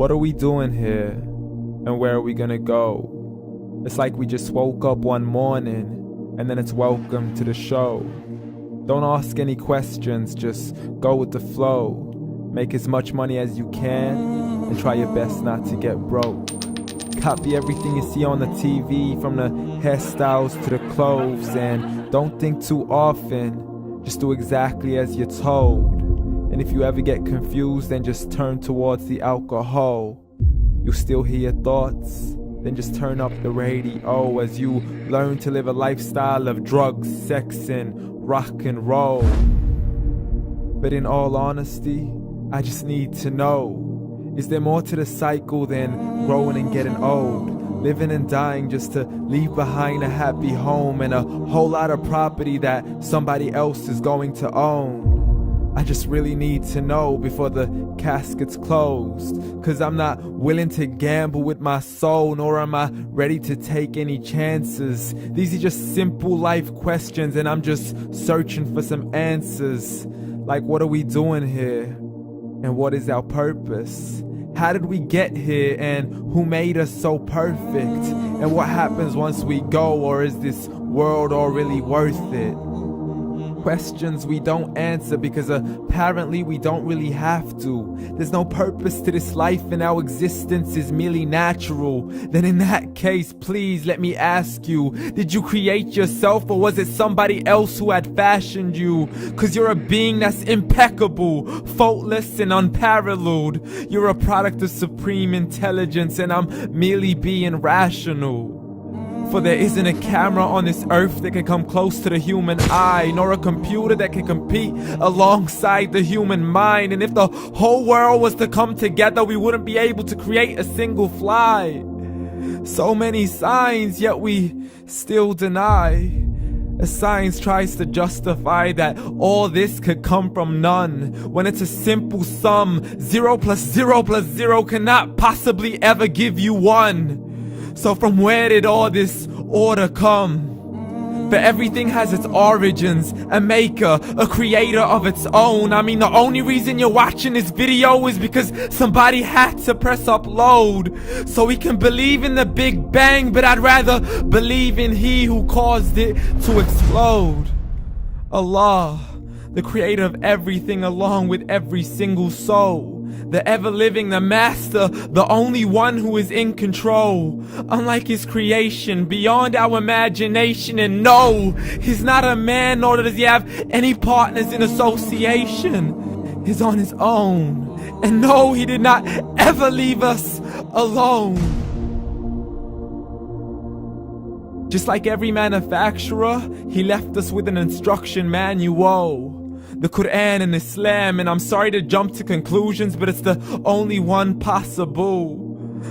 What are we doing here? And where are we gonna go? It's like we just woke up one morning and then it's welcome to the show. Don't ask any questions, just go with the flow. Make as much money as you can and try your best not to get broke. Copy everything you see on the TV, from the hairstyles to the clothes, and don't think too often, just do exactly as you're told. And if you ever get confused, then just turn towards the alcohol. You'll still hear your thoughts, then just turn up the radio as you learn to live a lifestyle of drugs, sex, and rock and roll. But in all honesty, I just need to know, is there more to the cycle than growing and getting old? Living and dying just to leave behind a happy home and a whole lot of property that somebody else is going to own. I just really need to know before the casket's closed, 'cause I'm not willing to gamble with my soul, nor am I ready to take any chances. These are just simple life questions and I'm just searching for some answers. Like, what are we doing here? And what is our purpose? How did we get here, and who made us so perfect? And what happens once we go, or is this world all really worth it? Questions we don't answer because apparently we don't really have to. There's no purpose to this life and our existence is merely natural. Then in that case, please let me ask you, did you create yourself, or was it somebody else who had fashioned you? 'Cause you're a being that's impeccable, faultless and unparalleled. You're a product of supreme intelligence and I'm merely being rational. For there isn't a camera on this earth that can come close to the human eye, nor a computer that can compete alongside the human mind. And if the whole world was to come together, we wouldn't be able to create a single fly. So many signs, yet we still deny. As science tries to justify that all this could come from none, when it's a simple sum. 0 plus 0 plus 0 cannot possibly ever give you 1. So from where did all this order come? For everything has its origins, a maker, a creator of its own. I mean, the only reason you're watching this video is because somebody had to press upload. So we can believe in the Big Bang, but I'd rather believe in He who caused it to explode. Allah, the creator of everything along with every single soul. The ever-living, the master, the only one who is in control. Unlike his creation, beyond our imagination. And no, he's not a man, nor does he have any partners in association. He's on his own. And no, he did not ever leave us alone. Just like every manufacturer, he left us with an instruction manual. The Quran and Islam, and I'm sorry to jump to conclusions, but it's the only one possible.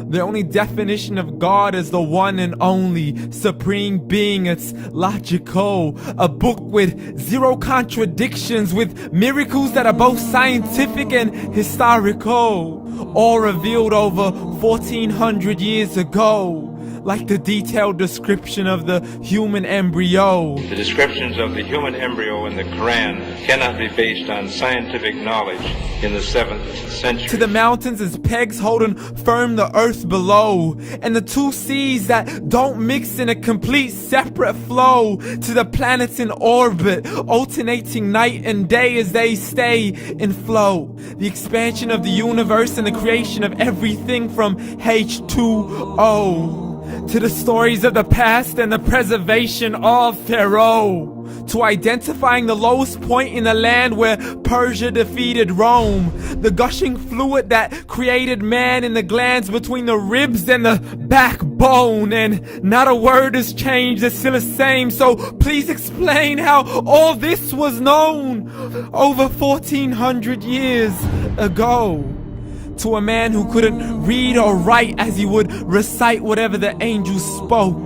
The only definition of God is the one and only supreme being. It's logical, a book with 0 contradictions, with miracles that are both scientific and historical, all revealed over 1400 years ago. Like the detailed description of the human embryo. The descriptions of the human embryo in the Quran cannot be based on scientific knowledge in the 7th century. To the mountains as pegs holding firm the earth below, and the 2 seas that don't mix in a complete separate flow. To the planets in orbit, alternating night and day as they stay in flow. The expansion of the universe and the creation of everything from H2O. To the stories of the past and the preservation of Pharaoh. To identifying the lowest point in the land where Persia defeated Rome. The gushing fluid that created man in the glands between the ribs and the backbone. And not a word has changed, it's still the same. So please explain how all this was known over 1400 years ago. To a man who couldn't read or write, as he would recite whatever the angels spoke.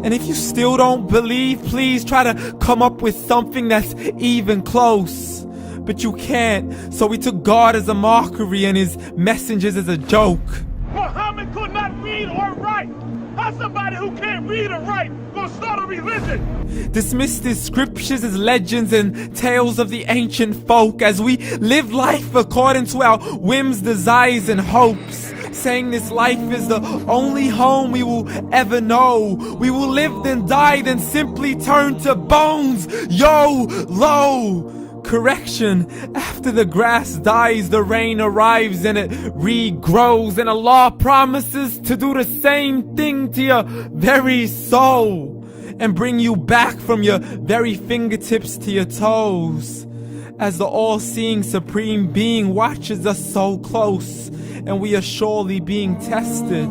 And if you still don't believe, please try to come up with something that's even close. But you can't, so we took God as a mockery and his messengers as a joke. Muhammad could not read or write. How somebody who can't read or write gonna start a religion? Dismissed his scriptures as legends and tales of the ancient folk, as we live life according to our whims, desires, and hopes. saying this life is the only home we will ever know. We will live then die, then simply turn to bones. YOLO! Correction, after the grass dies, the rain arrives and it regrows, and Allah promises to do the same thing to your very soul and bring you back from your very fingertips to your toes, as the all-seeing supreme being watches us so close, and we are surely being tested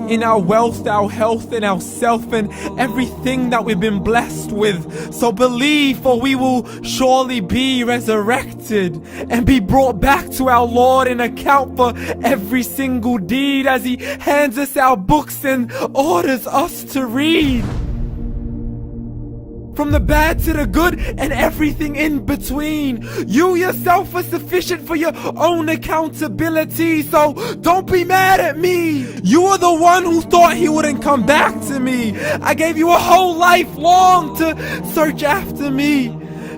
in our wealth, our health, and our self, and everything that we've been blessed with. So believe, for we will surely be resurrected and be brought back to our Lord and account for every single deed, as He hands us our books and orders us to read. From the bad to the good and everything in between. You yourself are sufficient for your own accountability, so don't be mad at me. You are the one who thought He wouldn't come back to me. I gave you a whole life long to search after me,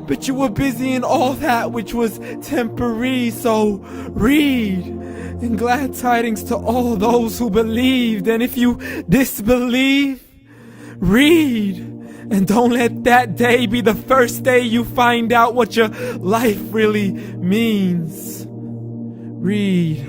but you were busy in all that which was temporary. So read, and glad tidings to all those who believed. And if you disbelieve, read. And don't let that day be the first day you find out what your life really means. Read.